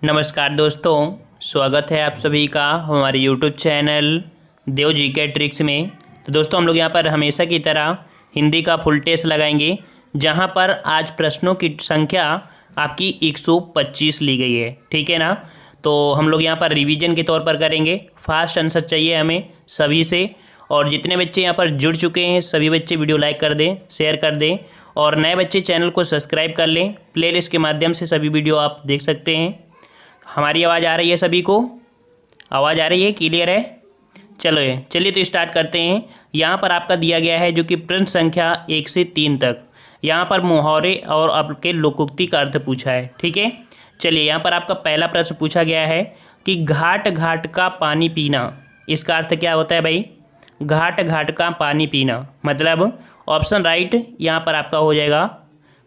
नमस्कार दोस्तों, स्वागत है आप सभी का हमारे YouTube चैनल देव जी के ट्रिक्स में। तो दोस्तों हम लोग यहाँ पर हमेशा की तरह हिंदी का फुल टेस्ट लगाएंगे, जहाँ पर आज प्रश्नों की संख्या आपकी 125 ली गई है। ठीक है ना। तो हम लोग यहाँ पर रिवीजन के तौर पर करेंगे। फास्ट आंसर चाहिए हमें सभी से, और जितने बच्चे यहाँ पर जुड़ चुके हैं सभी बच्चे वीडियो लाइक कर दें, शेयर कर दें, और नए बच्चे चैनल को सब्सक्राइब कर लें। प्लेलिस्ट के माध्यम से सभी वीडियो आप देख सकते हैं। हमारी आवाज़ आ रही है, सभी को आवाज़ आ रही है, क्लियर है। चलिए तो स्टार्ट करते हैं। यहाँ पर आपका दिया गया है जो कि प्रश्न संख्या 1 से 3 तक। यहाँ पर मुहावरे और आपके लोकोक्ति का अर्थ पूछा है। ठीक है, चलिए यहाँ पर आपका पहला प्रश्न पूछा गया है कि घाट घाट का पानी पीना, इसका अर्थ क्या होता है भाई। घाट घाट का पानी पीना मतलब ऑप्शन राइट यहाँ पर आपका हो जाएगा।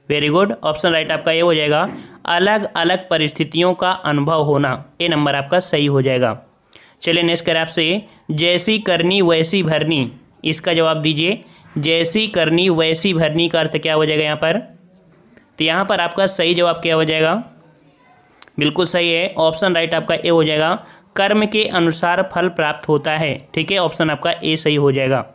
वेरी गुड, ऑप्शन राइट आपका ये हो जाएगा। अलग अलग परिस्थितियों का अनुभव होना, ये नंबर आपका सही हो जाएगा। चलिए नेक्स्ट करें आपसे, जैसी करनी वैसी भरनी, इसका जवाब दीजिए। जैसी करनी वैसी भरनी का अर्थ क्या हो जाएगा यहाँ पर। तो यहाँ पर आपका सही जवाब क्या हो जाएगा, बिल्कुल सही है, ऑप्शन राइट आपका ए हो जाएगा। कर्म के अनुसार फल प्राप्त होता है। ठीक है, ऑप्शन आपका ए सही हो जाएगा।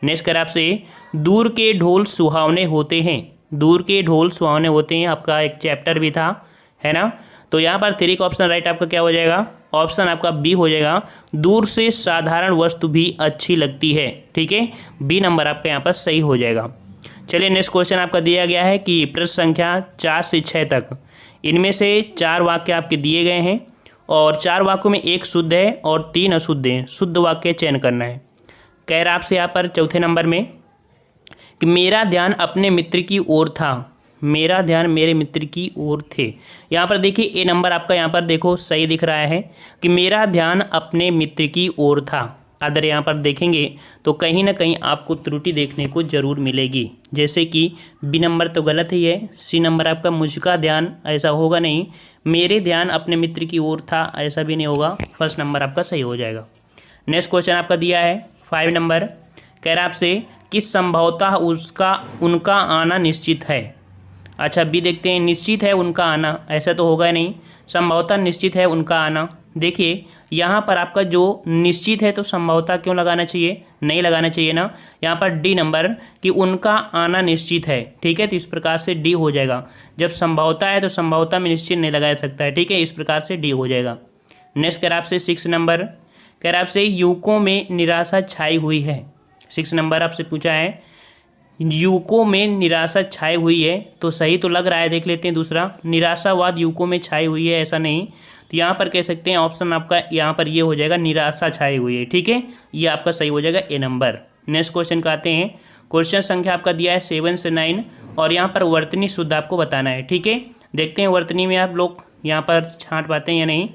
नेक्स्ट करें आपसे, दूर के ढोल सुहावने होते हैं। दूर के ढोल सुहावने होते हैं, आपका एक चैप्टर भी था, है ना। तो यहाँ पर 3 का ऑप्शन राइट आपका क्या हो जाएगा, ऑप्शन आपका बी हो जाएगा। दूर से साधारण वस्तु भी अच्छी लगती है। ठीक है, बी नंबर आपका यहाँ पर सही हो जाएगा। चलिए नेक्स्ट क्वेश्चन आपका दिया गया है कि प्रश्न संख्या 4 से 6 तक, इनमें से 4 वाक्य आपके दिए गए हैं, और 4 वाक्यों में 1 शुद्ध है और 3 अशुद्ध हैं। शुद्ध वाक्य चयन करना है। कह रहा आपसे यहाँ पर चौथे नंबर में कि मेरा ध्यान अपने मित्र की ओर था। मेरा ध्यान मेरे मित्र की ओर थे। यहाँ पर देखिए ए नंबर आपका यहाँ पर देखो सही दिख रहा है कि मेरा ध्यान अपने मित्र की ओर था। अगर यहाँ पर देखेंगे तो कहीं ना कहीं आपको त्रुटि देखने को जरूर मिलेगी, जैसे कि बी नंबर तो गलत ही है। सी नंबर आपका मुझका ध्यान, ऐसा होगा नहीं। मेरे ध्यान अपने मित्र की ओर था, ऐसा भी नहीं होगा। फर्स्ट नंबर आपका सही हो जाएगा। नेक्स्ट क्वेश्चन आपका दिया है 5 नंबर, कह रहा आपसे कि संभवतः उनका आना निश्चित है। अच्छा बी देखते हैं, निश्चित है उनका आना, ऐसा तो होगा नहीं। संभवतः निश्चित है उनका आना। देखिए यहाँ पर आपका जो निश्चित है तो संभवतः क्यों लगाना चाहिए, नहीं लगाना चाहिए ना। यहाँ पर डी नंबर कि उनका आना निश्चित है। ठीक है, तो इस प्रकार से डी हो जाएगा। जब संभवतः है तो संभवतः में निश्चित नहीं लगाया सकता है। ठीक है, इस प्रकार से डी हो जाएगा। नेक्स्ट कह रहा आपसे 6 नंबर, कह रहा आपसे युवकों में निराशा छाई हुई है। 6 नंबर आपसे पूछा है युवकों में निराशा छाई हुई है, तो सही तो लग रहा है। देख लेते हैं दूसरा, निराशावाद युवकों में छाई हुई है, ऐसा नहीं। तो यहाँ पर कह सकते हैं ऑप्शन आपका यहाँ पर ये हो जाएगा, निराशा छाई हुई है। ठीक है, ये आपका सही हो जाएगा ए नंबर। नेक्स्ट क्वेश्चन का आते हैं। क्वेश्चन संख्या आपका दिया है 7 से 9, और यहाँ पर वर्तनी शुद्ध आपको बताना है। ठीक है, देखते हैं वर्तनी में आप लोग यहाँ पर छांट पाते हैं या नहीं।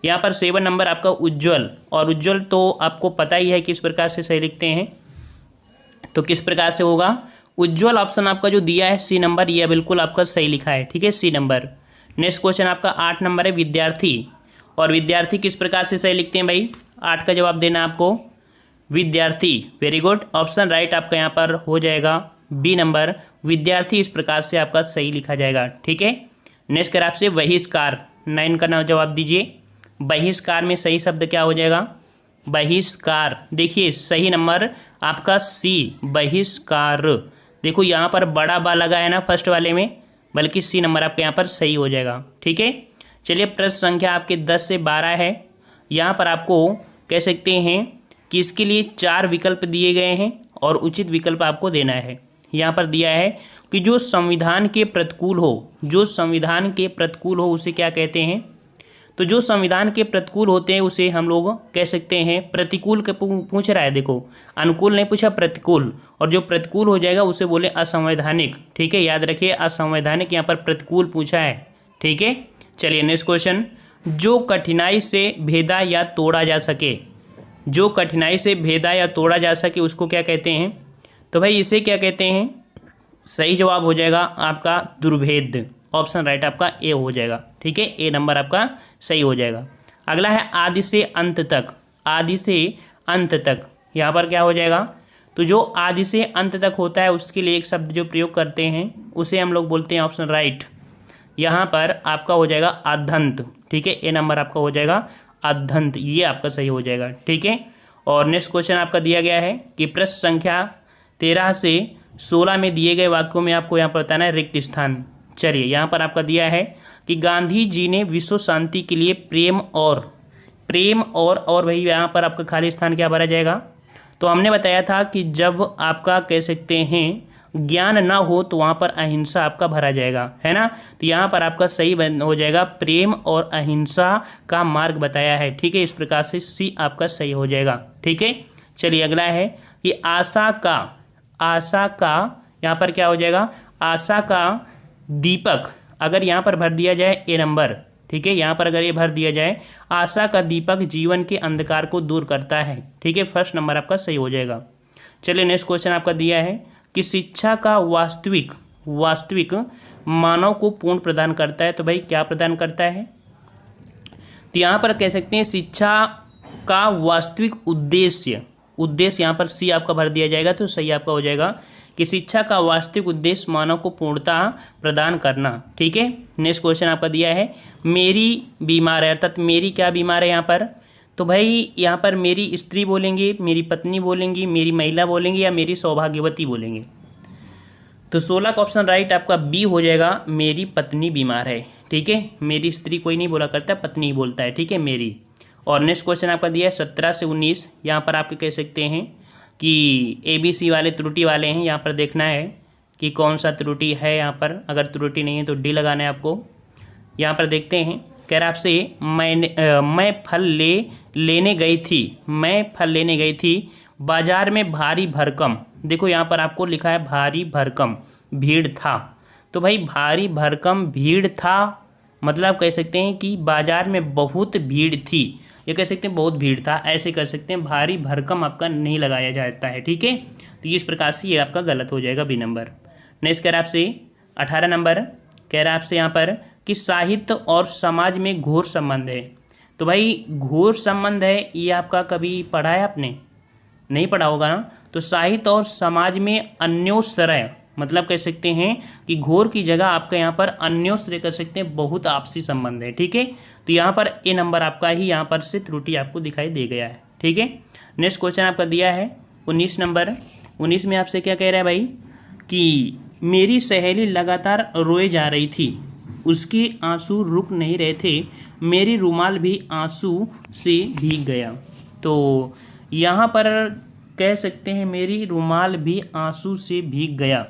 यहाँ पर 7 नंबर आपका उज्ज्वल, और उज्ज्वल तो आपको पता ही है किस प्रकार से सही लिखते हैं। तो किस प्रकार से होगा, उज्ज्वल ऑप्शन आपका जो दिया है सी नंबर, यह बिल्कुल आपका सही लिखा है। ठीक है, सी नंबर। नेक्स्ट क्वेश्चन आपका 8 नंबर है विद्यार्थी, और विद्यार्थी किस प्रकार से सही लिखते हैं भाई। 8 का जवाब देना आपको, विद्यार्थी। वेरी गुड, ऑप्शन राइट आपका यहाँ पर हो जाएगा बी नंबर, विद्यार्थी इस प्रकार से आपका सही लिखा जाएगा। ठीक है, नेक्स्ट कर आपसे बहिष्कार, 9 का जवाब दीजिए। बहिष्कार में सही शब्द क्या हो जाएगा, बहिष्कार। देखिए सही नंबर आपका सी, बहिष्कार। देखो यहाँ पर बड़ा बा लगा है ना फर्स्ट वाले में, बल्कि सी नंबर आपके यहाँ पर सही हो जाएगा। ठीक है, चलिए प्रश्न संख्या आपके 10 से 12 है। यहाँ पर आपको कह सकते हैं कि इसके लिए 4 विकल्प दिए गए हैं, और उचित विकल्प आपको देना है। यहाँ पर दिया है कि जो संविधान के प्रतिकूल हो, जो संविधान के प्रतिकूल हो उसे क्या कहते हैं। तो जो संविधान के प्रतिकूल होते हैं उसे हम लोग कह सकते हैं प्रतिकूल के पूछ रहा है। देखो अनुकूल नहीं पूछा, प्रतिकूल, और जो प्रतिकूल हो जाएगा उसे बोले असंवैधानिक। ठीक है, याद रखिए असंवैधानिक, यहाँ पर प्रतिकूल पूछा है। ठीक है, चलिए नेक्स्ट क्वेश्चन, जो कठिनाई से भेदा या तोड़ा जा सके। जो कठिनाई से भेदा या तोड़ा जा सके उसको क्या कहते हैं। तो भाई इसे क्या कहते हैं, सही जवाब हो जाएगा आपका दुर्भेद। ऑप्शन राइट आपका ए हो जाएगा। ठीक है, ए नंबर आपका सही हो जाएगा। अगला है आदि से अंत तक। आदि से अंत तक यहाँ पर क्या हो जाएगा, तो जो आदि से अंत तक होता है उसके लिए एक शब्द जो प्रयोग करते हैं उसे हम लोग बोलते हैं ऑप्शन राइट यहाँ पर आपका हो जाएगा अधंत। ठीक है, ए नंबर आपका हो जाएगा अधंत, ये आपका सही हो जाएगा। ठीक है, और नेक्स्ट क्वेश्चन आपका दिया गया है कि प्रश्न संख्या 13 से 16 में दिए गए वाक्यों में आपको यहाँ पर बताना है रिक्त स्थान। चलिए, यहाँ पर आपका दिया है कि गांधी जी ने विश्व शांति के लिए प्रेम और भाई यहाँ पर आपका खाली स्थान क्या भरा जाएगा। तो हमने बताया था कि जब आपका कह सकते हैं ज्ञान ना हो तो वहाँ पर अहिंसा आपका भरा जाएगा, है ना। तो यहाँ पर आपका सही हो जाएगा प्रेम और अहिंसा का मार्ग बताया है। ठीक है, इस प्रकार से सी आपका सही हो जाएगा। ठीक है, चलिए अगला है कि आशा का यहाँ पर क्या हो जाएगा, आशा का दीपक अगर यहाँ पर भर दिया जाए ए नंबर। ठीक है, यहाँ पर अगर ये भर दिया जाए आशा का दीपक जीवन के अंधकार को दूर करता है। ठीक है, फर्स्ट नंबर आपका सही हो जाएगा। चलिए नेक्स्ट क्वेश्चन आपका दिया है कि शिक्षा का वास्तविक मानव को पूर्ण प्रदान करता है। तो भाई क्या प्रदान करता है, तो यहाँ पर कह सकते हैं शिक्षा का वास्तविक उद्देश्य यहाँ पर सी आपका भर दिया जाएगा। तो सही आपका हो जाएगा कि शिक्षा का वास्तविक उद्देश्य मानव को पूर्णता प्रदान करना। ठीक है, नेक्स्ट क्वेश्चन आपका दिया है मेरी बीमार है, अर्थात मेरी क्या बीमार है यहाँ पर। तो भाई यहाँ पर मेरी स्त्री बोलेंगे, मेरी पत्नी बोलेंगी, मेरी महिला बोलेंगे या मेरी सौभाग्यवती बोलेंगे। तो 16 का ऑप्शन राइट आपका बी हो जाएगा, मेरी पत्नी बीमार है। ठीक है, मेरी स्त्री कोई नहीं बोला करता, पत्नी ही बोलता है। ठीक है, मेरी। और नेक्स्ट क्वेश्चन आपका दिया है 17 से 19। यहाँ पर आपके कह सकते हैं कि ABC वाले त्रुटि वाले हैं, यहाँ पर देखना है कि कौन सा त्रुटि है। यहाँ पर अगर त्रुटि नहीं है तो डी लगाना है आपको। यहाँ पर देखते हैं, कह रहा आपसे मैं फल लेने गई थी बाजार में भारी भरकम। देखो यहाँ पर आपको लिखा है भारी भरकम भीड़ था। तो भाई भारी भरकम भीड़ था मतलब कह सकते हैं कि बाजार में बहुत भीड़ थी, ये कह सकते हैं बहुत भीड़ था, ऐसे कर सकते हैं। भारी भरकम आपका नहीं लगाया जाता है। ठीक है, तो इस प्रकार से ये आपका गलत हो जाएगा बी नंबर। नेक्स्ट कह रहा आपसे 18 नंबर, कह रहा आपसे यहाँ पर कि साहित्य और समाज में घोर संबंध है। तो भाई घोर संबंध है, ये आपका कभी पढ़ा है आपने, नहीं पढ़ा होगा ना। तो साहित्य और समाज में अन्योश्रय मतलब कह सकते हैं कि घोर की जगह आपका यहाँ पर अन्योश्रय कर सकते हैं, बहुत आपसी संबंध है। ठीक है, तो यहाँ पर ए नंबर आपका ही यहाँ पर से त्रुटि आपको दिखाई दे गया है। ठीक है, नेक्स्ट क्वेश्चन आपका दिया है 19 नंबर। 19 में आपसे क्या कह रहा है भाई कि मेरी सहेली लगातार रोए जा रही थी, उसके आंसू रुक नहीं रहे थे, मेरी रुमाल भी आंसू से भीग गया। तो यहाँ पर कह सकते हैं मेरी रुमाल भी आंसू से भीग गया,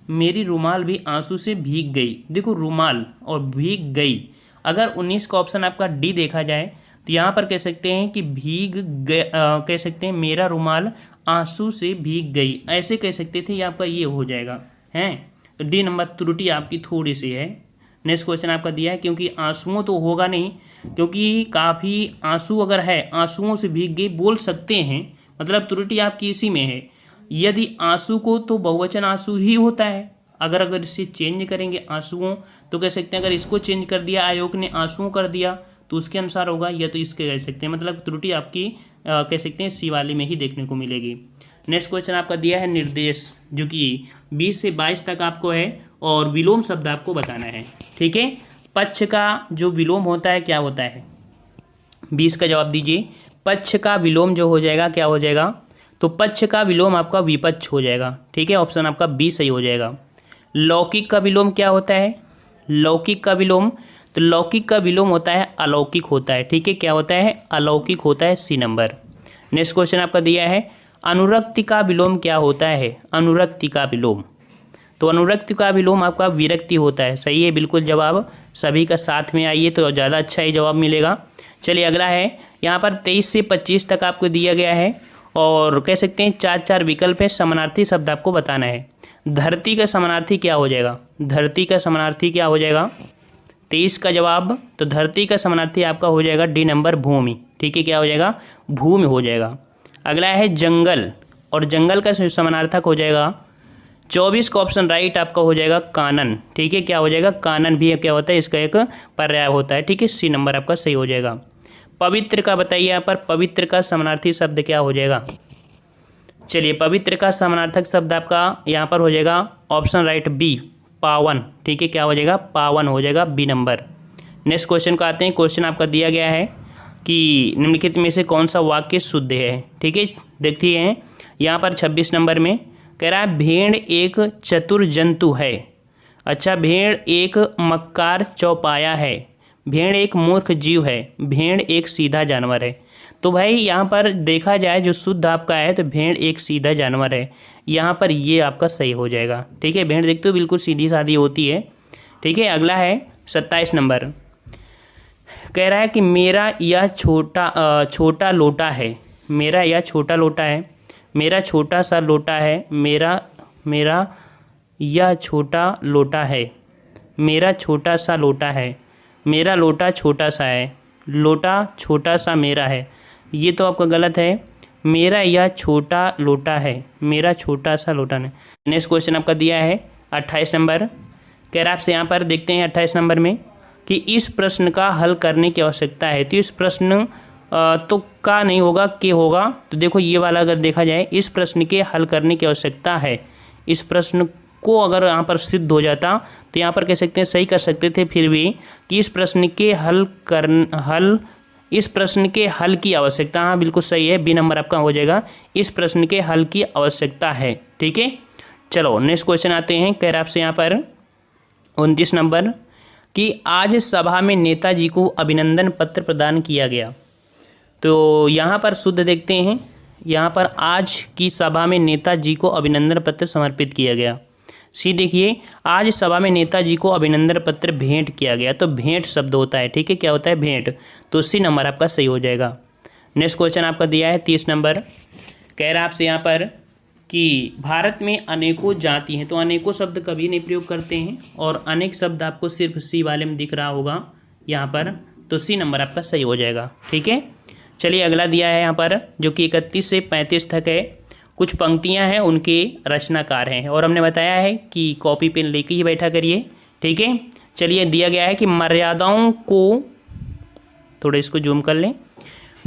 मेरी रुमाल भी आंसू से भीग गई। देखो रुमाल और भीग गई, अगर 19 का ऑप्शन आपका डी देखा जाए तो यहाँ पर कह सकते हैं कि कह सकते हैं मेरा रुमाल आंसू से भीग गई, ऐसे कह सकते थे, ये आपका ये हो जाएगा हैं। तो डी नंबर त्रुटि आपकी थोड़ी सी है। नेक्स्ट क्वेश्चन आपका दिया है क्योंकि आंसुओं तो होगा नहीं, क्योंकि काफ़ी आंसू अगर है आंसुओं से भीग गई बोल सकते हैं, मतलब त्रुटि आपकी इसी में है। यदि आंसू को तो बहुवचन आंसू ही होता है, अगर इसे चेंज करेंगे आंसुओं तो कह सकते हैं, अगर इसको चेंज कर दिया आयोग ने आंसुओं कर दिया तो उसके अनुसार होगा, या तो इसके कह सकते हैं, मतलब त्रुटि आपकी कह सकते हैं सी वाले में ही देखने को मिलेगी। नेक्स्ट क्वेश्चन आपका दिया है निर्देश, जो कि 20 से 22 तक आपको है और विलोम शब्द आपको बताना है। ठीक है, पक्ष का जो विलोम होता है क्या होता है, 20 का जवाब दीजिए। पक्ष का विलोम जो हो जाएगा क्या हो जाएगा, तो पक्ष का विलोम आपका विपक्ष हो जाएगा। ठीक है, ऑप्शन आपका बी सही हो जाएगा। लौकिक का विलोम क्या होता है, लौकिक का विलोम, तो लौकिक का विलोम होता है अलौकिक होता है। ठीक है, क्या होता है, अलौकिक होता है, सी नंबर। नेक्स्ट क्वेश्चन आपका दिया है अनुरक्ति का विलोम क्या होता है, अनुरक्ति का विलोम, तो अनुरक्ति का विलोम आपका विरक्ति होता है। सही है बिल्कुल जवाब, सभी का साथ में आइए तो ज़्यादा अच्छा ही जवाब मिलेगा। चलिए अगला है, यहाँ पर 23 से 25 तक आपको दिया गया है और कह सकते हैं 4 विकल्प है, समानार्थी शब्द आपको बताना है। धरती का समानार्थी क्या हो जाएगा, धरती का समानार्थी क्या हो जाएगा, 23 का जवाब, तो धरती का समानार्थी आपका हो जाएगा डी नंबर भूमि। ठीक है, क्या हो जाएगा, भूमि हो जाएगा। अगला है जंगल, और जंगल का समानार्थक हो जाएगा 24 का ऑप्शन राइट आपका हो जाएगा कानन। ठीक है, क्या हो जाएगा, कानन भी क्या होता है, इसका एक पर्याय होता है। ठीक है, सी नंबर आपका सही हो जाएगा। पवित्र का बताइए, यहाँ पर पवित्र का समानार्थी शब्द क्या हो जाएगा। चलिए पवित्र का समानार्थक शब्द आपका यहाँ पर हो जाएगा ऑप्शन राइट बी पावन। ठीक है, क्या हो जाएगा? पावन हो जाएगा, बी नंबर। नेक्स्ट क्वेश्चन को आते हैं। क्वेश्चन आपका दिया गया है कि निम्नलिखित में से कौन सा वाक्य शुद्ध है। ठीक है, देखते हैं यहाँ पर 26 नंबर में कह रहा है भेड़ एक चतुर जंतु है। अच्छा, भेड़ एक मक्कार चौपाया है, भेड़ एक मूर्ख जीव है, भेड़ एक सीधा जानवर है। तो भाई यहाँ पर देखा जाए जो शुद्ध आपका है तो भेड़ एक सीधा जानवर है, यहाँ पर ये आपका सही हो जाएगा। ठीक है, भेड़ देखते हो बिल्कुल सीधी सादी होती है। ठीक है, अगला है 27 नंबर। कह रहा है कि मेरा यह छोटा लोटा है, मेरा यह छोटा लोटा है, मेरा छोटा सा लोटा है, मेरा यह छोटा लोटा है, मेरा छोटा सा लोटा है, मेरा लोटा छोटा सा है, लोटा छोटा सा मेरा है। ये तो आपका गलत है। मेरा यह छोटा लोटा है, मेरा छोटा सा लोटा नहीं। नेक्स्ट क्वेश्चन आपका दिया है 28 नंबर। कह रहा आपसे यहाँ पर देखते हैं 28 नंबर में कि इस प्रश्न का हल करने की आवश्यकता है। तो इस प्रश्न तो का नहीं होगा, के होगा। तो देखो ये वाला अगर देखा जाए, इस प्रश्न के हल करने की आवश्यकता है, इस प्रश्न को अगर यहाँ पर सिद्ध हो जाता तो यहाँ पर कह सकते हैं, सही कर सकते थे फिर भी, कि इस प्रश्न के इस प्रश्न के हल की आवश्यकता। हाँ बिल्कुल सही है, बी नंबर आपका हो जाएगा, इस प्रश्न के हल की आवश्यकता है। ठीक है, चलो नेक्स्ट क्वेश्चन आते हैं। कह रहा आपसे यहाँ पर 29 नंबर कि आज सभा में नेताजी को अभिनंदन पत्र प्रदान किया गया। तो यहाँ पर शुद्ध देखते हैं, यहाँ पर आज की सभा में नेताजी को अभिनंदन पत्र समर्पित किया गया। सी देखिए, आज सभा में नेताजी को अभिनंदन पत्र भेंट किया गया। तो भेंट शब्द होता है। ठीक है, क्या होता है? भेंट। तो सी नंबर आपका सही हो जाएगा। नेक्स्ट क्वेश्चन आपका दिया है 30 नंबर। कह रहा है आपसे यहाँ पर कि भारत में अनेकों जाति हैं। तो अनेकों शब्द कभी नहीं प्रयोग करते हैं, और अनेक शब्द आपको सिर्फ सी वाले में दिख रहा होगा यहाँ पर। तो सी नंबर आपका सही हो जाएगा। ठीक है, चलिए अगला दिया है यहाँ पर जो कि 31 से 35 तक है। कुछ पंक्तियाँ हैं, उनके रचनाकार हैं, और हमने बताया है कि कॉपी पेन लेके ही बैठा करिए। ठीक है, चलिए दिया गया है कि मर्यादाओं को, थोड़ा इसको जूम कर लें,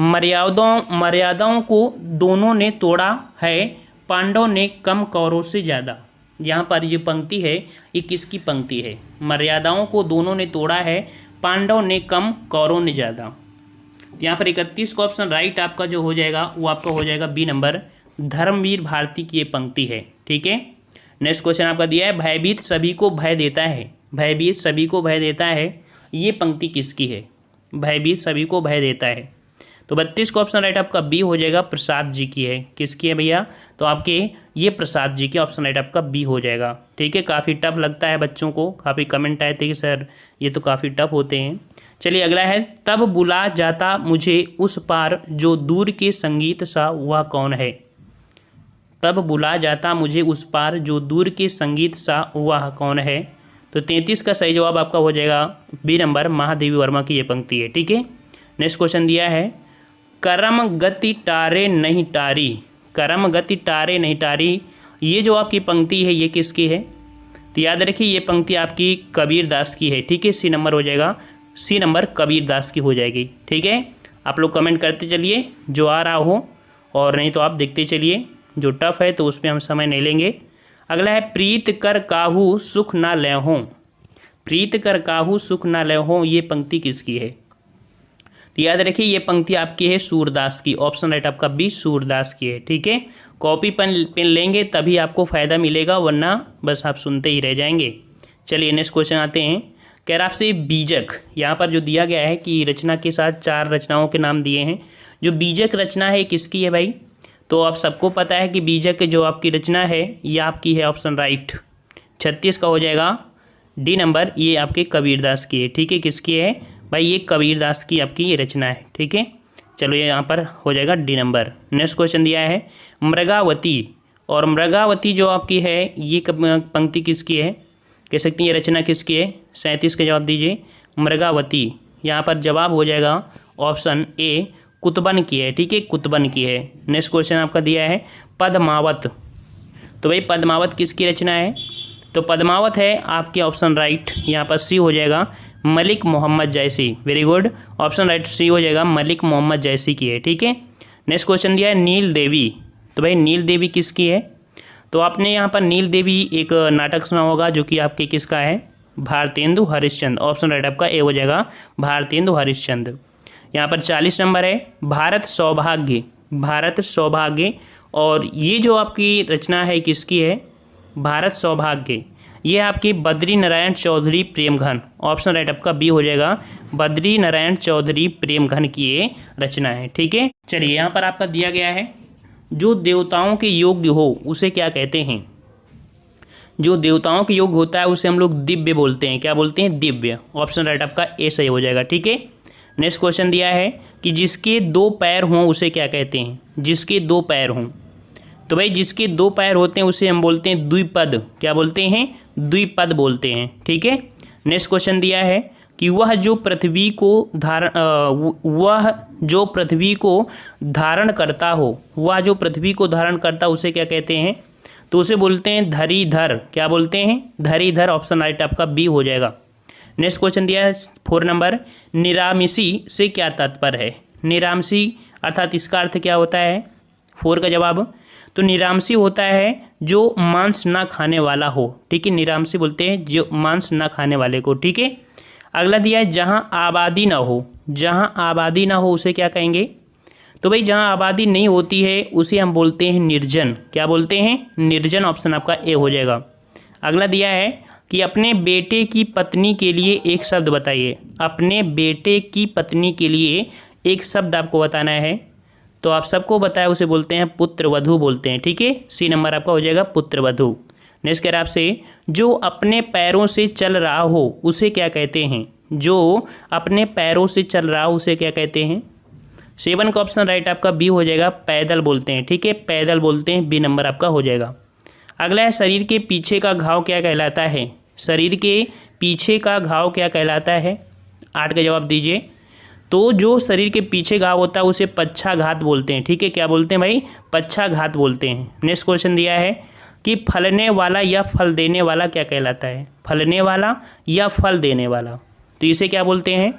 मर्यादाओं को दोनों ने तोड़ा है, पांडवों ने कम कौरवों से ज़्यादा। यहाँ पर ये पंक्ति है, ये किसकी पंक्ति है? मर्यादाओं को दोनों ने तोड़ा है, पांडवों ने कम कौरवों ने ज़्यादा। यहाँ पर 31 का ऑप्शन राइट आपका जो हो जाएगा वो आपका हो जाएगा बी नंबर, धर्मवीर भारती की ये पंक्ति है। ठीक है, नेक्स्ट क्वेश्चन आपका दिया है भयभीत सभी को भय देता है, भयभीत सभी को भय देता है, ये पंक्ति किसकी है? भयभीत सभी को भय देता है। तो 32 का ऑप्शन राइट आपका बी हो जाएगा, प्रसाद जी की है। किसकी है भैया? तो आपके ये प्रसाद जी के, ऑप्शन राइट आपका बी हो जाएगा। ठीक है, काफ़ी टफ लगता है बच्चों को, काफ़ी कमेंट आए थे कि सर ये तो काफ़ी टफ होते हैं। चलिए अगला है, तब बुला जाता मुझे उस पार जो दूर के संगीत सा वह कौन है? तब बुला जाता मुझे उस पार जो दूर के संगीत सा वह कौन है? तो 33 का सही जवाब आपका हो जाएगा बी नंबर, महादेवी वर्मा की ये पंक्ति है। ठीक है, नेक्स्ट क्वेश्चन दिया है करम गति टारे नहीं टारी, करम गति टारे नहीं टारी, ये जो आपकी पंक्ति है ये किसकी है? तो याद रखिए ये पंक्ति आपकी कबीर दास की है। ठीक है, सी नंबर हो जाएगा, सी नंबर कबीर दास की हो जाएगी। ठीक है, आप लोग कमेंट करते चलिए जो आ रहा हो, और नहीं तो आप देखते चलिए, जो टफ है तो उसमें हम समय नहीं लेंगे। अगला है प्रीत कर काहू सुख ना ले हों, प्रीत कर काहू सुख ना ले हों, ये पंक्ति किसकी है? तो याद रखिए ये पंक्ति आपकी है सूरदास की, ऑप्शन राइट आपका बी सूरदास की है। ठीक है, कॉपी पेन लेंगे तभी आपको फ़ायदा मिलेगा, वरना बस आप सुनते ही रह जाएंगे। चलिए नेक्स्ट क्वेश्चन आते हैं। कह रहा आपसे बीजक, यहाँ पर जो दिया गया है कि रचना के साथ 4 रचनाओं के नाम दिए हैं। जो बीजक रचना है किसकी है भाई? तो आप सबको पता है कि बीजक जो आपकी रचना है ये आपकी है, ऑप्शन राइट 36 का हो जाएगा डी नंबर, ये आपके कबीरदास की है। ठीक है, किसकी है भाई? ये कबीरदास की आपकी ये रचना है। ठीक है, चलो ये यहाँ पर हो जाएगा डी नंबर। नेक्स्ट क्वेश्चन दिया है मृगावती, और मृगावती जो आपकी है ये पंक्ति किसकी है? कह सकती हैं ये रचना किसकी है? 37 का जवाब दीजिए, मृगावती। यहाँ पर जवाब हो जाएगा ऑप्शन ए, कुतबन की है। ठीक है, कुतबन की है। नेक्स्ट क्वेश्चन आपका दिया है पद्मावत, तो भाई पद्मावत किसकी रचना है? तो पद्मावत है आपके, ऑप्शन राइट यहाँ पर सी हो जाएगा, मलिक मोहम्मद जैसी। वेरी गुड, ऑप्शन राइट सी हो जाएगा, मलिक मोहम्मद जैसी की है। ठीक है, नेक्स्ट क्वेश्चन दिया है नील देवी, तो भाई नील देवी किसकी है? तो आपने यहाँ पर नील देवी एक नाटक सुना होगा, जो कि आपके किसका है, भारतेंदु हरिश्चंद्र। ऑप्शन राइट आपका ए हो जाएगा, भारतेंदु हरिश्चंद्र। यहाँ पर 40 नंबर है, भारत सौभाग्य। भारत सौभाग्य, और ये जो आपकी रचना है किसकी है, भारत सौभाग्य, ये आपकी बद्री नारायण चौधरी प्रेमघन। ऑप्शन राइट आपका बी हो जाएगा, बद्री नारायण चौधरी प्रेमघन की ये रचना है। ठीक है, चलिए यहाँ पर आपका दिया गया है, जो देवताओं के योग्य हो उसे क्या कहते हैं। जो देवताओं के योग्य होता है उसे हम लोग दिव्य बोलते हैं। क्या बोलते हैं, दिव्य। ऑप्शन राइट आपका ए सही हो जाएगा। ठीक है, नेक्स्ट क्वेश्चन दिया है कि जिसके 2 पैर हों उसे क्या कहते हैं। जिसके 2 पैर हों, तो भाई जिसके 2 पैर होते हैं उसे हम बोलते हैं द्विपद। क्या बोलते हैं, द्विपद बोलते हैं। ठीक है, नेक्स्ट क्वेश्चन दिया है कि वह जो पृथ्वी को धारण करता हो, वह जो पृथ्वी को धारण करता उसे क्या कहते हैं, तो उसे बोलते हैं धरीधर। क्या बोलते हैं, धरीधर। ऑप्शन राइट आपका बी हो जाएगा। नेक्स्ट क्वेश्चन दिया है 4 नंबर, निरामिषी से क्या तात्पर्य है। निरामिषी अर्थात इसका अर्थ क्या होता है, 4 का जवाब, तो निरामिषी होता है जो मांस ना खाने वाला हो। ठीक है, निरामिषी बोलते हैं जो मांस ना खाने वाले को। ठीक है, अगला दिया है जहाँ आबादी ना हो। जहाँ आबादी ना हो उसे क्या कहेंगे, तो भाई जहाँ आबादी नहीं होती है उसे हम बोलते हैं निर्जन। क्या बोलते हैं, निर्जन। ऑप्शन आपका ए हो जाएगा। अगला दिया है कि अपने बेटे की पत्नी के लिए एक शब्द बताइए। अपने बेटे की पत्नी के लिए एक शब्द आपको बताना है, तो आप सबको बताया उसे बोलते हैं पुत्रवधू बोलते हैं। ठीक है, सी नंबर आपका हो जाएगा पुत्रवधू। नेक्स्ट कह रहा आपसे, जो अपने पैरों से चल रहा हो उसे क्या कहते हैं। जो अपने पैरों से चल रहा हो उसे क्या कहते हैं। 7 का ऑप्शन राइट आपका बी हो जाएगा, पैदल बोलते हैं। ठीक है, पैदल बोलते हैं, बी नंबर आपका हो जाएगा। अगला है, शरीर के पीछे का घाव क्या कहलाता है। शरीर के पीछे का घाव क्या कहलाता है, 8 का जवाब दीजिए। तो जो शरीर के पीछे घाव होता है उसे पक्षाघात बोलते हैं। ठीक है, क्या बोलते हैं भाई, पक्षाघात बोलते हैं। नेक्स्ट क्वेश्चन दिया है कि फलने वाला या फल देने वाला क्या कहलाता है। फलने वाला या फल देने वाला, तो इसे क्या बोलते हैं,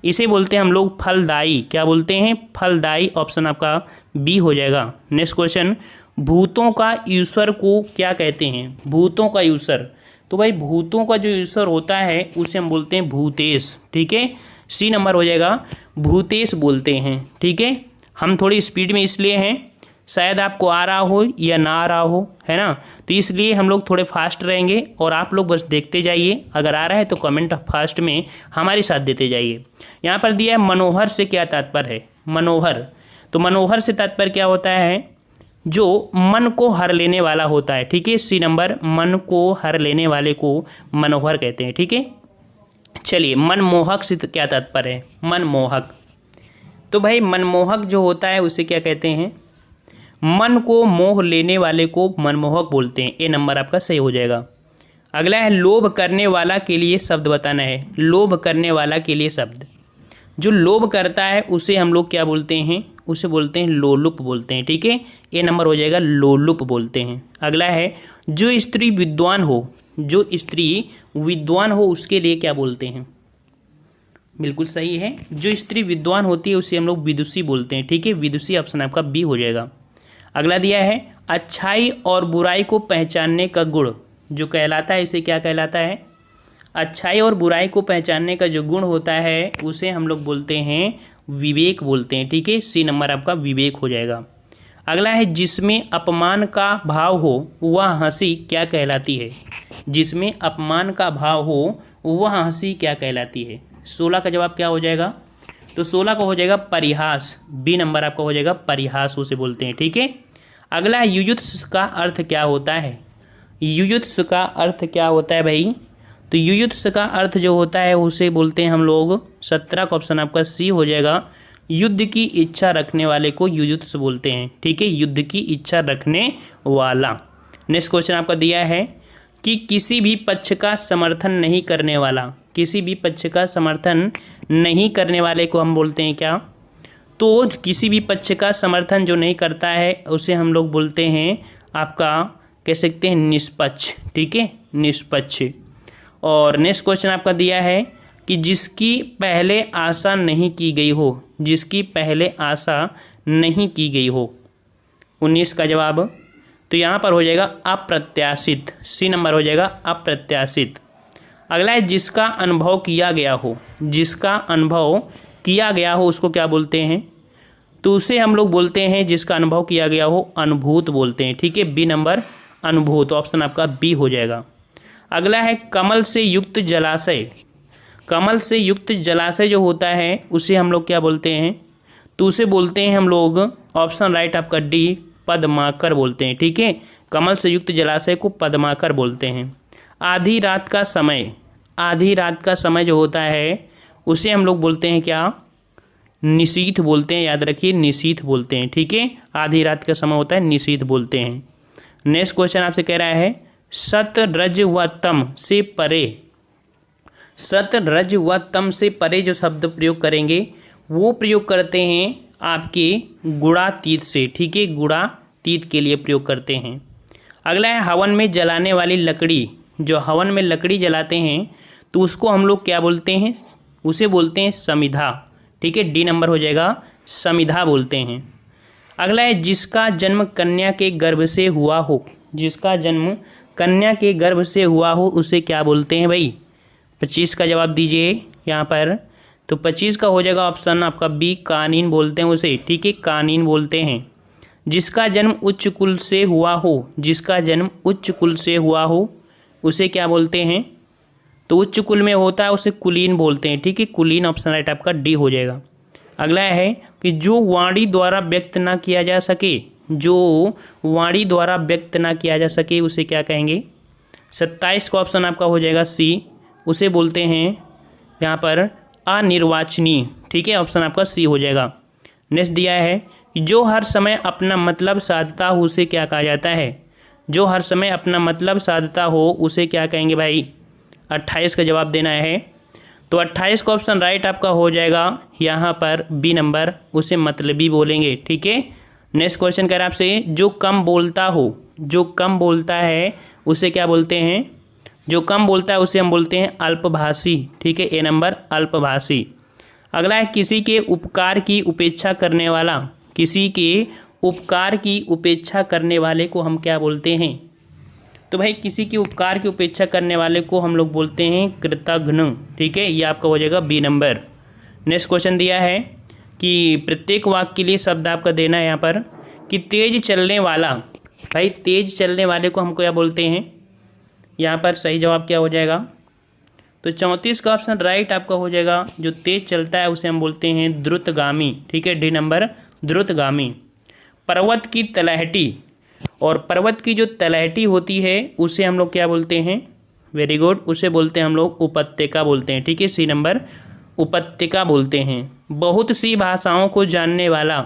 इसे बोलते हैं हम लोग फलदायी। क्या बोलते हैं, फलदायी। ऑप्शन आपका बी हो जाएगा। नेक्स्ट क्वेश्चन, भूतों का ईश्वर को क्या कहते हैं। भूतों का ईश्वर, तो भाई भूतों का जो ईश्वर होता है उसे हम बोलते हैं भूतेश। ठीक है, सी नंबर हो जाएगा, भूतेश बोलते हैं। ठीक है, हम थोड़ी स्पीड में इसलिए हैं, शायद आपको आ रहा हो या ना आ रहा हो, है ना, तो इसलिए हम लोग थोड़े फास्ट रहेंगे और आप लोग बस देखते जाइए। अगर आ रहा है तो कमेंट फास्ट में हमारे साथ देते जाइए। यहाँ पर दिया है मनोहर से क्या तात्पर्य है। मनोहर, तो मनोहर से तात्पर्य क्या होता है, जो मन को हर लेने वाला होता है। ठीक है, सी नंबर, मन को हर लेने वाले को मनोहर कहते हैं। ठीक है, चलिए मनमोहक से क्या तात्पर्य है। मनमोहक, तो भाई मनमोहक जो होता है उसे क्या कहते हैं, मन को मोह लेने वाले को मनमोहक बोलते हैं। ए नंबर आपका सही हो जाएगा। अगला है, लोभ करने वाला के लिए शब्द बताना है। लोभ करने वाला के लिए शब्द, जो लोभ करता है उसे हम लोग क्या बोलते हैं, उसे बोलते हैं लोलुप बोलते हैं। ठीक है, ए नंबर हो जाएगा, लोलुप बोलते हैं। अगला है, जो स्त्री विद्वान हो, जो स्त्री विद्वान हो उसके लिए क्या बोलते हैं। बिल्कुल सही है, जो स्त्री विद्वान होती है उसे हम लोग विदुषी बोलते हैं। ठीक है, विदुषी। ऑप्शन आपका बी हो जाएगा। अगला दिया है, अच्छाई और बुराई को पहचानने का गुण जो कहलाता है इसे क्या कहलाता है। अच्छाई और बुराई को पहचानने का जो गुण होता है उसे हम लोग बोलते हैं विवेक बोलते हैं। ठीक है, सी नंबर आपका विवेक हो जाएगा। अगला है, जिसमें अपमान का भाव हो वह हंसी क्या कहलाती है। जिसमें अपमान का भाव हो वह हंसी क्या कहलाती है। 16 का जवाब क्या हो जाएगा, तो 16 का हो जाएगा परिहास। बी नंबर आपका हो जाएगा, परिहास उसे बोलते हैं। ठीक है, अगला है, युयुत्स का अर्थ क्या होता है। युयुत्स का अर्थ क्या होता है भाई, तो युयुत्स का अर्थ जो होता है उसे बोलते हैं हम लोग, 17 का ऑप्शन आपका सी हो जाएगा, युद्ध की इच्छा रखने वाले को युयुत्स बोलते हैं। ठीक है, युद्ध की इच्छा रखने वाला। नेक्स्ट क्वेश्चन आपका दिया है कि किसी भी पक्ष का समर्थन नहीं करने वाला, किसी भी पक्ष का समर्थन नहीं करने वाले को हम बोलते हैं क्या, तो किसी भी पक्ष का समर्थन जो नहीं करता है उसे हम लोग बोलते हैं आपका, कह सकते हैं निष्पक्ष। ठीक है, निष्पक्ष। और नेक्स्ट क्वेश्चन आपका दिया है कि जिसकी पहले आशा नहीं की गई हो, जिसकी पहले आशा नहीं की गई हो। 19 का जवाब, तो यहाँ पर हो जाएगा अप्रत्याशित, सी नंबर हो जाएगा अप्रत्याशित। अगला है जिसका अनुभव किया गया हो, जिसका अनुभव किया गया हो उसको क्या बोलते हैं, तो उसे हम लोग बोलते हैं जिसका अनुभव किया गया हो अनुभूत बोलते हैं। ठीक है, बी नंबर अनुभूत, ऑप्शन आपका बी हो जाएगा। अगला है कमल से युक्त जलाशय, कमल से युक्त जलाशय जो होता है उसे हम लोग क्या बोलते हैं, तो उसे बोलते हैं हम लोग, ऑप्शन राइट आपका डी, पद्माकर बोलते हैं। ठीक है, कमल से युक्त जलाशय को पद्माकर बोलते हैं। आधी रात का समय, आधी रात का समय जो होता है उसे हम लोग बोलते हैं क्या, निशीथ बोलते हैं, याद रखिए निशीथ बोलते हैं। ठीक है, आधी रात का समय होता है निशीथ बोलते हैं। नेक्स्ट क्वेश्चन आपसे कह रहा है सत रज व तम से परे, सत रज व तम से परे जो शब्द प्रयोग करेंगे वो प्रयोग करते हैं आपके गुणातीत से। ठीक है, गुणातीत के लिए प्रयोग करते हैं। अगला है हवन में जलाने वाली लकड़ी, जो हवन में लकड़ी जलाते हैं तो उसको हम लोग क्या बोलते हैं, उसे बोलते हैं समिधा। ठीक है, डी नंबर हो जाएगा, समिधा बोलते हैं। अगला है जिसका जन्म कन्या के गर्भ से हुआ हो, जिसका जन्म कन्या के गर्भ से हुआ हो उसे क्या बोलते हैं भाई, 25 का जवाब दीजिए यहाँ पर। तो 25 का हो जाएगा ऑप्शन आपका बी, कानीन बोलते हैं उसे। ठीक है, कानीन बोलते हैं। जिसका जन्म उच्च कुल से हुआ हो, जिसका जन्म उच्च कुल से हुआ हो उसे क्या बोलते हैं, तो उच्च कुल में होता है उसे कुलीन बोलते हैं। ठीक है, कुलीन, ऑप्शन राइट आपका डी हो जाएगा। अगला है कि जो वाणी द्वारा व्यक्त ना किया जा सके, जो वाणी द्वारा व्यक्त ना किया जा सके उसे क्या कहेंगे, 27 का ऑप्शन आपका हो जाएगा सी, उसे बोलते हैं यहाँ पर अनिर्वाचनीय। ठीक है, ऑप्शन आपका सी हो जाएगा। नेक्स्ट दिया है कि जो हर समय अपना मतलब साधता हो उसे क्या कहा जाता है, जो हर समय अपना मतलब साधता हो उसे क्या कहेंगे भाई, 28 का जवाब देना है। तो 28 का ऑप्शन राइट आपका हो जाएगा यहाँ पर बी नंबर, उसे मतलबी बोलेंगे। ठीक है, नेक्स्ट क्वेश्चन कह रहा है आपसे जो कम बोलता हो, जो कम बोलता है उसे क्या बोलते हैं, जो कम बोलता है उसे हम बोलते हैं अल्पभाषी। ठीक है, ए नंबर अल्पभाषी। अगला है किसी के उपकार की उपेक्षा करने वाला, किसी के उपकार की उपेक्षा करने वाले को हम क्या बोलते हैं, तो भाई किसी के उपकार की उपेक्षा करने वाले को हम लोग बोलते हैं कृतघ्न। ठीक है, ये आपका हो जाएगा बी नंबर। नेक्स्ट क्वेश्चन दिया है कि प्रत्येक वाक्य के लिए शब्द आपका देना है यहाँ पर कि तेज चलने वाला, भाई तेज चलने वाले को हम क्या बोलते हैं, यहाँ पर सही जवाब क्या हो जाएगा, तो 34 का ऑप्शन राइट आपका हो जाएगा। जो तेज चलता है उसे हम बोलते हैं द्रुतगामी। ठीक है, डी नंबर द्रुतगामी। पर्वत की तलहटी, और पर्वत की जो तलहटी होती है उसे हम लोग क्या बोलते हैं, वेरी गुड, उसे बोलते हैं हम लोग उपत्यका बोलते हैं। ठीक है, सी नंबर उपत्यका बोलते हैं। बहुत सी भाषाओं को जानने वाला,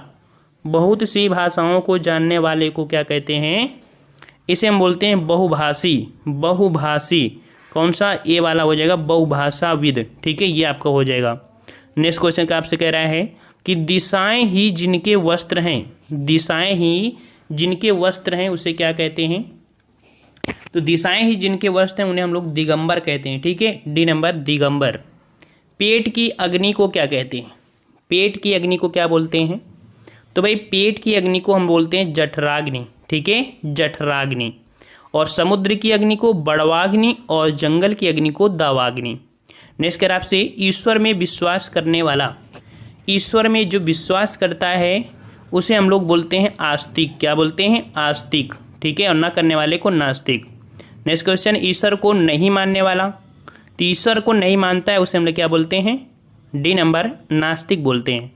बहुत सी भाषाओं को जानने वाले को क्या कहते हैं, इसे हम बोलते हैं बहुभाषी। बहुभाषी कौन सा, ए वाला हो जाएगा बहुभाषाविद। ठीक है, ये आपका हो जाएगा। नेक्स्ट क्वेश्चन का आपसे कह रहा है कि दिशाएं ही जिनके वस्त्र हैं, दिशाएं ही जिनके वस्त्र हैं उसे क्या कहते हैं, तो दिशाएं ही जिनके वस्त्र हैं उन्हें हम लोग दिगंबर कहते हैं। ठीक है, डी नंबर दिगंबर। पेट की अग्नि को क्या कहते हैं, पेट की अग्नि को क्या बोलते हैं, तो भाई पेट की अग्नि को हम बोलते हैं जठराग्नि। ठीक है, जठराग्नि। और समुद्र की अग्नि को बड़वाग्नि और जंगल की अग्नि को दावाग्नि। नेक्स्ट कर आपसे ईश्वर में विश्वास करने वाला, ईश्वर में जो विश्वास करता है उसे हम लोग बोलते हैं आस्तिक। क्या बोलते हैं, आस्तिक। ठीक है, और ना करने वाले को नास्तिक। नेक्स्ट क्वेश्चन ईश्वर को नहीं मानने वाला, तो ईश्वर को नहीं मानता है उसे हम लोग क्या बोलते हैं, डी नंबर नास्तिक बोलते हैं।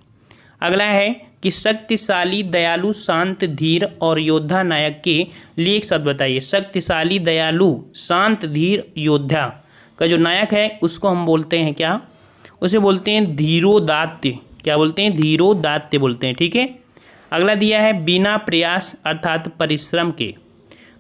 अगला है कि शक्तिशाली, दयालु, शांत, धीर और योद्धा नायक के लिए एक शब्द बताइए। शक्तिशाली, दयालु, शांत, धीर, योद्धा का जो नायक है उसको हम बोलते हैं क्या, उसे बोलते हैं धीरोदात्य। क्या बोलते हैं, धीरोदात्य बोलते हैं। ठीक है, अगला दिया है बिना प्रयास अर्थात परिश्रम के,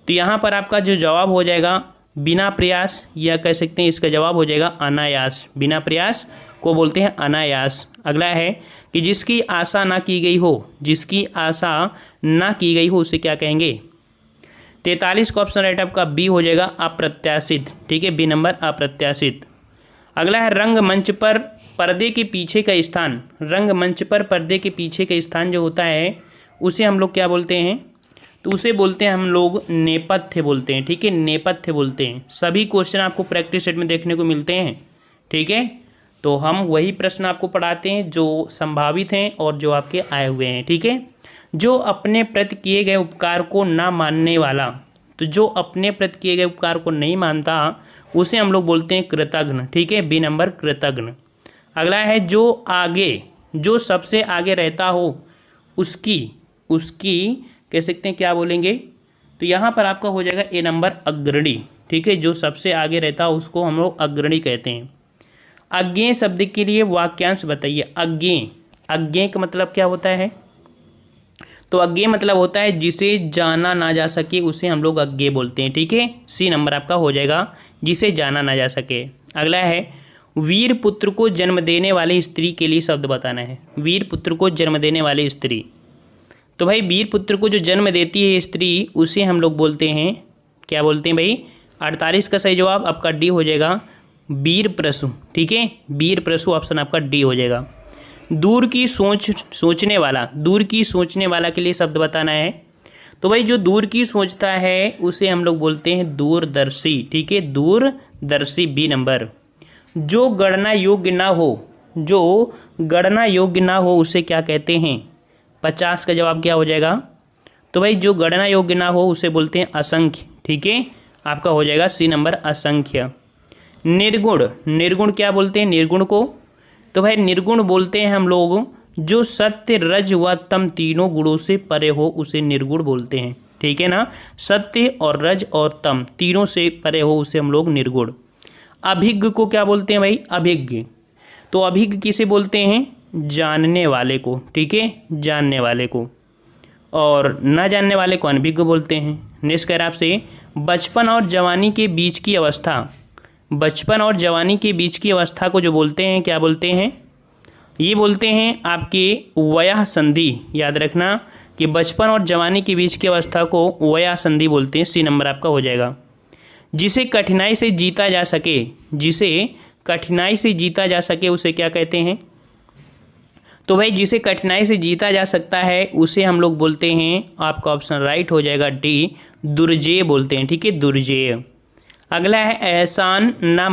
तो यहाँ पर आपका जो जवाब हो जाएगा बिना प्रयास, या कह सकते हैं इसका जवाब हो जाएगा अनायास। बिना प्रयास को बोलते हैं अनायास। अगला है कि जिसकी आशा ना की गई हो, जिसकी आशा ना की गई हो उसे क्या कहेंगे, 43 का ऑप्शन राइट आपका बी हो जाएगा अप्रत्याशित। ठीक है, बी नंबर अप्रत्याशित। अगला है रंगमंच पर पर्दे के पीछे का स्थान, रंगमंच पर पर्दे के पीछे का स्थान जो होता है उसे हम लोग क्या बोलते हैं, तो उसे बोलते हैं हम लोग नेपथ्य बोलते हैं। ठीक है, नेपथ्य बोलते हैं। सभी क्वेश्चन आपको प्रैक्टिस सेट में देखने को मिलते हैं। ठीक है, तो हम वही प्रश्न आपको पढ़ाते हैं जो संभावित हैं और जो आपके आए हुए हैं। ठीक है, जो अपने प्रति किए गए उपकार को ना मानने वाला, तो जो अपने प्रति किए गए उपकार को नहीं मानता उसे हम लोग बोलते हैं कृतघ्न। ठीक है, बी नंबर कृतघ्न। अगला है जो आगे, जो सबसे आगे रहता हो उसकी कह सकते हैं क्या बोलेंगे, तो यहाँ पर आपका हो जाएगा ए नंबर अग्रणी। ठीक है, जो सबसे आगे रहता हो उसको हम लोग अग्रणी कहते हैं। अज्ञेय शब्द के लिए वाक्यांश बताइए। अज्ञेय का मतलब क्या होता है, तो अज्ञेय मतलब होता है जिसे जाना ना जा सके उसे हम लोग अज्ञेय बोलते हैं। ठीक है, सी नंबर आपका हो जाएगा, जिसे जाना ना जा सके। अगला है वीर पुत्र को जन्म देने वाली स्त्री के लिए शब्द बताना है। वीर पुत्र को जन्म देने वाली स्त्री, तो भाई वीर पुत्र को जो जन्म देती है स्त्री उसे हम लोग बोलते हैं, क्या बोलते हैं भाई, 48 का सही जवाब आपका डी हो जाएगा, वीर प्रसु। ठीक है, वीर प्रसु ऑप्शन आपका डी हो जाएगा। दूर की सोचने वाला के लिए शब्द बताना है। तो भाई जो दूर की सोचता है उसे हम लोग बोलते हैं दूरदर्शी। ठीक है, दूरदर्शी, बी नंबर। जो गणना योग्य ना हो उसे क्या कहते हैं, 50 का जवाब क्या हो जाएगा, तो भाई जो गणना योग्य ना हो उसे बोलते हैं असंख्य। ठीक है, आपका हो जाएगा सी नंबर असंख्य। निर्गुण क्या बोलते हैं निर्गुण को, तो भाई निर्गुण बोलते हैं हम लोग जो सत्य रज व तम तीनों गुणों से परे हो उसे निर्गुण बोलते हैं। ठीक है ना, सत्य और रज और तम तीनों से परे हो उसे हम लोग निर्गुण। अभिज्ञ को क्या बोलते हैं भाई, अभिज्ञ, तो अभिज्ञ किसे बोलते हैं, जानने वाले को। ठीक है, जानने वाले को, और न जानने वाले को अनभिज्ञ बोलते हैं। नेक्स्ट कह रहा आपसे बचपन और जवानी के बीच की अवस्था को जो बोलते हैं क्या बोलते हैं, ये बोलते हैं आपके वयः संधि। याद रखना कि बचपन और जवानी के बीच की अवस्था को वयः संधि बोलते हैं। सी नंबर आपका हो जाएगा। जिसे कठिनाई से जीता जा सके उसे क्या कहते हैं, तो भाई जिसे कठिनाई से जीता जा सकता है उसे हम लोग बोलते हैं, आपका ऑप्शन राइट हो जाएगा डी, दुर्जेय बोलते हैं। ठीक है, दुर्जेय। अगला है एहसान ना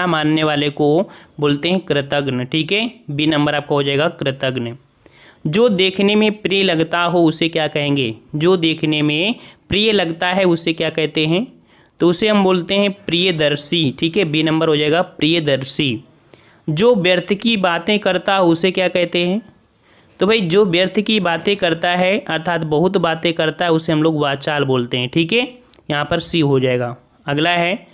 मानने वाले को बोलते हैं कृतघ्न। ठीक है, बी नंबर आपका हो जाएगा कृतघ्न। जो देखने में प्रिय लगता हो उसे क्या कहेंगे, जो देखने में प्रिय लगता है उसे क्या कहते हैं, तो उसे हम बोलते हैं प्रियदर्शी। ठीक है, बी नंबर हो जाएगा प्रियदर्शी। जो व्यर्थ की बातें करता हो उसे क्या कहते हैं, तो भाई जो व्यर्थ की बातें करता है अर्थात बहुत बातें करता है उसे हम लोग वाचाल बोलते हैं। ठीक है, यहाँ पर सी हो जाएगा। अगला है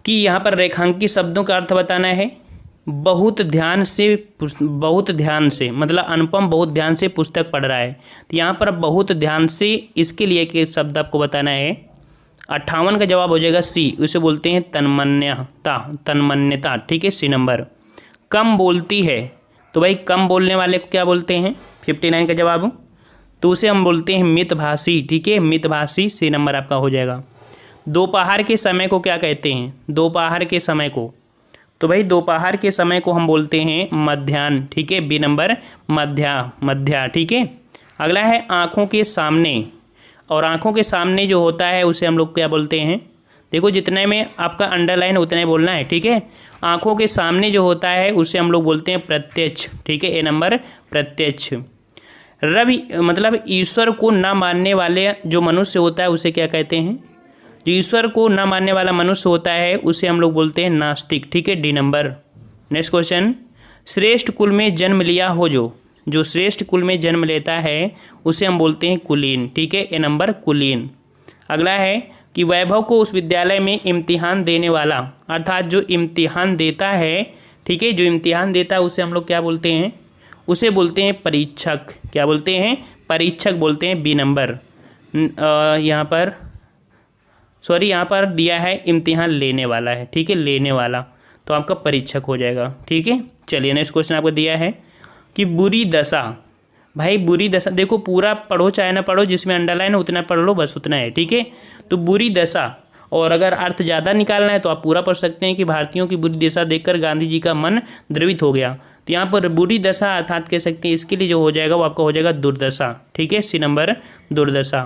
कि यहाँ पर रेखांकित शब्दों का अर्थ बताना है। बहुत ध्यान से मतलब अनुपम बहुत ध्यान से पुस्तक पढ़ रहा है, तो यहाँ पर बहुत ध्यान से इसके लिए एक शब्द आपको बताना है। 58 का जवाब हो जाएगा सी, उसे बोलते हैं तन्मन्यता। ठीक है, सी नंबर। कम बोलती है, तो भाई कम बोलने वाले को क्या बोलते हैं, 59 का जवाब, तो उसे हम बोलते हैं मितभाषी। ठीक है, मितभाषी, सी नंबर आपका हो जाएगा। दोपहर के समय को क्या कहते हैं, दोपहर के समय को, तो भाई दोपहर के समय को हम बोलते हैं मध्याह्न। ठीक है, बी नंबर मध्या। ठीक है, अगला है आँखों के सामने, और आँखों के सामने जो होता है उसे हम लोग क्या बोलते हैं, देखो जितने में आपका अंडरलाइन उतना ही बोलना है। ठीक है, आँखों के सामने जो होता है उसे हम लोग बोलते हैं प्रत्यक्ष। ठीक है, ए नंबर प्रत्यक्ष। रवि मतलब ईश्वर को न मानने वाले जो मनुष्य होता है उसे क्या कहते हैं, जो ईश्वर को न मानने वाला मनुष्य होता है उसे हम लोग बोलते हैं नास्तिक। ठीक है, डी नंबर। नेक्स्ट क्वेश्चन, श्रेष्ठ कुल में जन्म लिया हो जो श्रेष्ठ कुल में जन्म लेता है उसे हम बोलते हैं कुलीन। ठीक है, ए नंबर कुलीन। अगला है कि वैभव को उस विद्यालय में इम्तिहान देने वाला, अर्थात जो इम्तिहान देता है, ठीक है, जो इम्तिहान देता है उसे हम लोग क्या बोलते हैं, उसे बोलते हैं परीक्षक। क्या बोलते हैं, परीक्षक बोलते हैं, बी नंबर। यहाँ पर दिया है इम्तिहान लेने वाला है। ठीक है, लेने वाला, तो आपका परीक्षक हो जाएगा। ठीक है, चलिए नेक्स्ट क्वेश्चन आपको दिया है कि बुरी दशा, भाई बुरी दशा देखो पूरा पढ़ो चाहे ना पढ़ो, जिसमें अंडरलाइन है उतना पढ़ लो, बस उतना है। ठीक है, तो बुरी दशा, और अगर अर्थ ज़्यादा निकालना है तो आप पूरा पढ़ सकते हैं कि भारतीयों की बुरी दशा देखकर गांधी जी का मन द्रवित हो गया। तो यहाँ पर बुरी दशा अर्थात कह सकते हैं इसके लिए जो हो जाएगा वो आपका हो जाएगा दुर्दशा। ठीक है, सी नंबर दुर्दशा।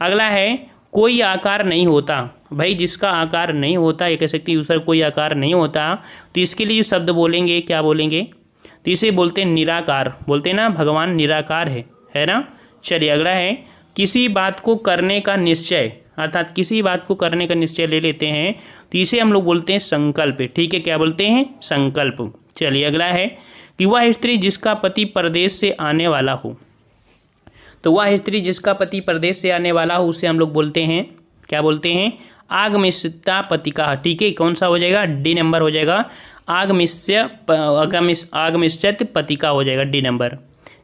अगला है कोई आकार नहीं होता। भाई जिसका आकार नहीं होता, ये कह सकते हैं यूसर कोई आकार नहीं होता, तो इसके लिए जो शब्द बोलेंगे क्या बोलेंगे, तो इसे बोलते हैं निराकार। बोलते हैं ना भगवान निराकार है ना। चलिए अगला है किसी बात को करने का निश्चय, अर्थात किसी बात को करने का निश्चय ले लेते हैं तो इसे हम लोग बोलते हैं संकल्प। ठीक है, क्या बोलते हैं, संकल्प। चलिए अगला है कि वह स्त्री जिसका पति परदेश से आने वाला हो, तो वह स्त्री जिसका पति परदेश से आने वाला हो उसे हम लोग बोलते हैं, क्या बोलते हैं, आगमिष्यता पतिका। ठीक है, कौन सा हो जाएगा, डी नंबर हो जाएगा, आगमिष्यत पतिका हो जाएगा, डी नंबर।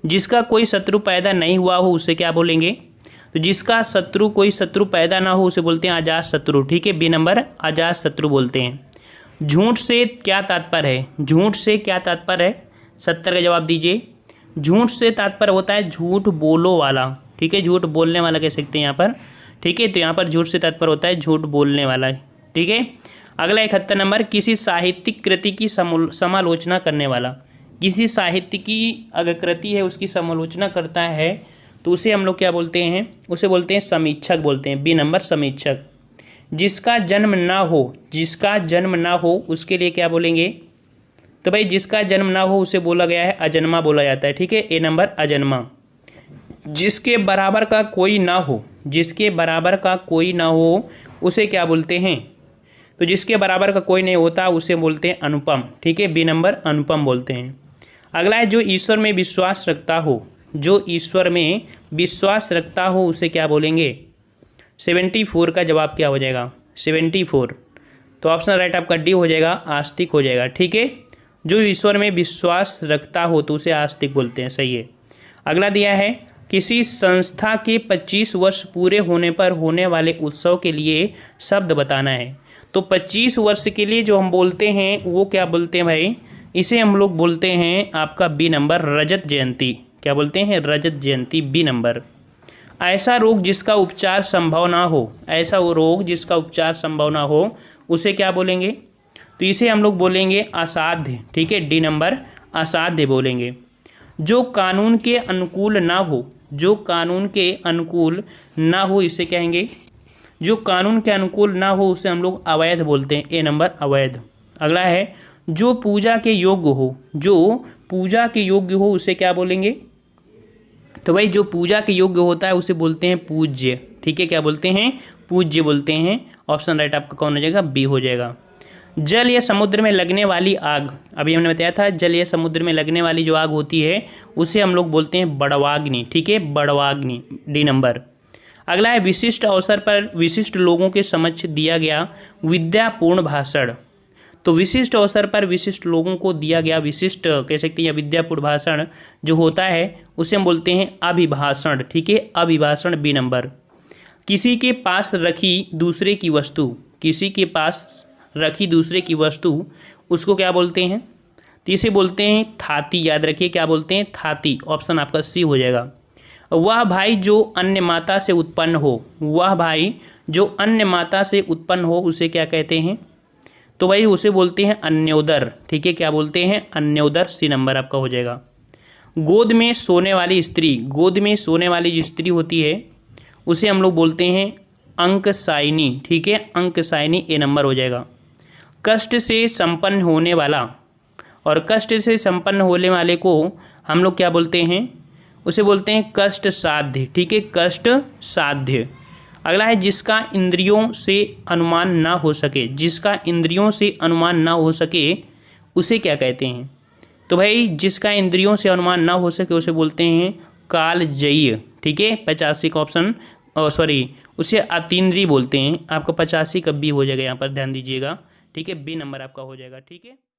जिसका कोई शत्रु पैदा नहीं हुआ हो उसे क्या बोलेंगे, तो जिसका शत्रु कोई शत्रु पैदा ना हो उसे बोलते हैं अजात शत्रु। ठीक है, बी नंबर अजात शत्रु बोलते हैं। झूठ से क्या तात्पर्य है, झूठ से क्या तात्पर्य है, 70 का जवाब दीजिए। झूठ से तात्पर्य होता है झूठ बोलो वाला। ठीक है, झूठ बोलने वाला कह सकते हैं यहाँ पर। ठीक है, तो यहाँ पर झूठ से तात्पर्य होता है झूठ बोलने वाला। ठीक है, अगला 71 नंबर, किसी साहित्यिक कृति की समालोचना करने वाला। किसी साहित्य की अगर कृति है उसकी समालोचना करता है तो उसे हम लोग क्या बोलते हैं, उसे बोलते हैं समीक्षक बोलते हैं, बी नंबर समीक्षक। जिसका जन्म ना हो, जिसका जन्म ना हो उसके लिए क्या बोलेंगे, तो भाई जिसका जन्म ना हो उसे बोला गया है अजन्मा बोला जाता है। ठीक है, ए नंबर अजन्मा। जिसके बराबर का कोई ना हो, जिसके बराबर का कोई ना हो उसे क्या बोलते हैं, तो जिसके बराबर का कोई नहीं होता उसे बोलते हैं अनुपम। ठीक है, बी नंबर अनुपम बोलते हैं। अगला है जो ईश्वर में विश्वास रखता हो, जो ईश्वर में विश्वास रखता हो उसे क्या बोलेंगे, 74 का जवाब क्या हो जाएगा, 74। तो ऑप्शन राइट आपका डी हो जाएगा, आस्तिक हो जाएगा। ठीक है, जो ईश्वर में विश्वास रखता हो तो उसे आस्तिक बोलते हैं, सही है। अगला दिया है किसी संस्था के 25 वर्ष पूरे होने पर होने वाले उत्सव के लिए शब्द बताना है। तो 25 वर्ष के लिए जो हम बोलते हैं वो क्या बोलते हैं भाई, इसे हम लोग बोलते हैं आपका बी नंबर रजत जयंती। क्या बोलते हैं, रजत जयंती, बी नंबर। ऐसा रोग जिसका उपचार संभव ना हो, ऐसा वो रोग जिसका उपचार संभव ना हो उसे क्या बोलेंगे, तो इसे हम लोग बोलेंगे असाध्य। ठीक है, डी नंबर असाध्य बोलेंगे। जो कानून के अनुकूल ना हो, जो कानून के अनुकूल ना हो इसे कहेंगे, जो कानून के अनुकूल ना हो उसे हम लोग अवैध बोलते हैं, ए नंबर अवैध। अगला है जो पूजा के योग्य हो, जो पूजा के योग्य हो उसे क्या बोलेंगे, तो भाई जो पूजा के योग्य होता है उसे बोलते हैं पूज्य। ठीक है, क्या बोलते हैं, पूज्य बोलते हैं। ऑप्शन राइट आपका कौन हो जाएगा, बी हो जाएगा। जल या समुद्र में लगने वाली आग, अभी हमने बताया था जल या समुद्र में लगने वाली जो आग होती है उसे हम लोग बोलते हैं बड़वाग्नि। ठीक है, बड़वाग्नि, डी नंबर। अगला है विशिष्ट अवसर पर विशिष्ट लोगों के समक्ष दिया गया विद्यापूर्ण भाषण। तो विशिष्ट अवसर पर विशिष्ट लोगों को दिया गया विशिष्ट कह सकते हैं या विद्यापूर्ण भाषण जो होता है उसे हम बोलते हैं अभिभाषण। ठीक है, अभिभाषण, बी नंबर। किसी के पास रखी दूसरे की वस्तु, किसी के पास रखी दूसरे की वस्तु उसको क्या बोलते हैं, तो इसे बोलते हैं थाती। याद रखिए क्या बोलते हैं, थाती। ऑप्शन आपका सी हो जाएगा। वह भाई जो अन्य माता से उत्पन्न हो, वह भाई जो अन्य माता से उत्पन्न हो उसे क्या कहते हैं, तो भाई उसे बोलते हैं अन्योदर। ठीक है, क्या बोलते हैं, अन्योदर, सी नंबर आपका हो जाएगा। गोद में सोने वाली स्त्री, गोद में सोने वाली जो स्त्री होती है उसे हम लोग बोलते हैं अंकसायनी। ठीक है, अंकसायनी, ए नंबर हो जाएगा। कष्ट से संपन्न होने वाला, और कष्ट से संपन्न होने वाले को हम लोग क्या बोलते हैं, उसे बोलते हैं कष्ट साध्य। ठीक है, कष्ट साध्य। अगला है जिसका इंद्रियों से अनुमान ना हो सके, जिसका इंद्रियों से अनुमान ना हो सके उसे क्या कहते हैं, तो भाई जिसका इंद्रियों से अनुमान ना हो सके उसे बोलते हैं कालजयी। ठीक है, 85 का ऑप्शन, सॉरी उसे अतीन्द्रिय बोलते हैं। आपका 85 का बी हो जाएगा, यहाँ पर ध्यान दीजिएगा। ठीक है, बी नंबर आपका हो जाएगा। ठीक है।